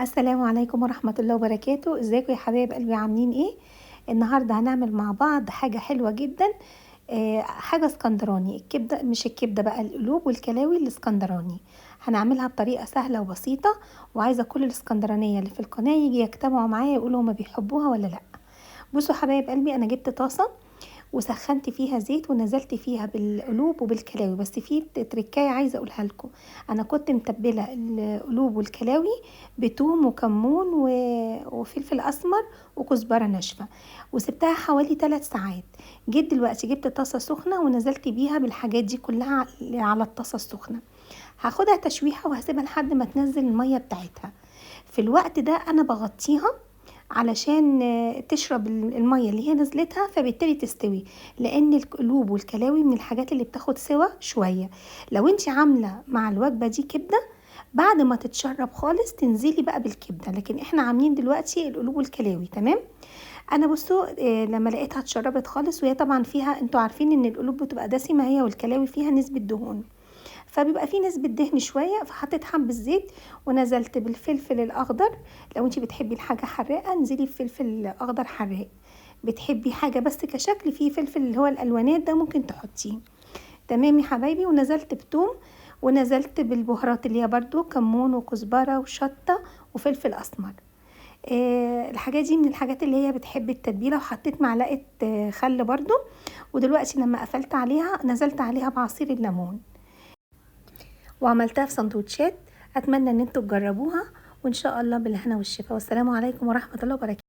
السلام عليكم ورحمة الله وبركاته. ازيكم يا حبايب قلبي، عاملين ايه؟ النهاردة هنعمل مع بعض حاجة حلوة جدا. حاجة اسكندراني، الكبدة مش الكبدة بقى، القلوب والكلاوي الاسكندراني. هنعملها بطريقة سهلة وبسيطة، وعايزة كل الاسكندرانية اللي في القناة يجي يجتمعوا معايا يقولوا هما بيحبوها ولا لا. بصوا حبايب قلبي، انا جبت طاسة وسخنت فيها زيت ونزلت فيها بالقلوب وبالكلاوي، بس في تركايه عايزه اقولها لكم. انا كنت متبله القلوب والكلاوي بتوم وكمون وفلفل اسمر وكزبره ناشفه، وسبتها حوالي 3 ساعات. جيت دلوقتي جبت طاسه سخنه ونزلت بيها بالحاجات دي كلها على الطاسه السخنه. هاخدها تشويحه وهسيبها لحد ما تنزل الميه بتاعتها. في الوقت ده انا بغطيها علشان تشرب المية اللي هي نزلتها، فبالتالي تستوي، لان القلوب والكلاوي من الحاجات اللي بتاخد سوا شوية. لو انت عاملة مع الوجبة دي كبدة، بعد ما تتشرب خالص تنزلي بقى بالكبدة، لكن احنا عاملين دلوقتي القلوب والكلاوي. تمام. انا بصوا لما لقيتها اتشربت خالص، وهي طبعا فيها، انتوا عارفين ان القلوب بتبقى دسمة هي، والكلاوي فيها نسبة دهون، فبيبقى فيه نسبة دهن شوية، فحطيت حب الزيت ونزلت بالفلفل الأخضر. لو انتي بتحبي الحاجة حراقة انزلي بفلفل أخضر حراق، بتحبي حاجة بس كشكل فيه فلفل اللي هو الألوانات ده ممكن تحطيه. تمام يا حبايبي. ونزلت بتوم، ونزلت بالبهارات اللي هي برضو كمون وكزبرة وشطة وفلفل أسمر. الحاجات دي من الحاجات اللي هي بتحب التتبيلة، وحطيت معلقة خل برضو. ودلوقتي لما قفلت عليها نزلت عليها بعصير الليمون، وعملتها في سندوتشات. اتمنى ان انتوا تجربوها، وان شاء الله بالهنا والشفا، والسلام عليكم ورحمة الله وبركاته.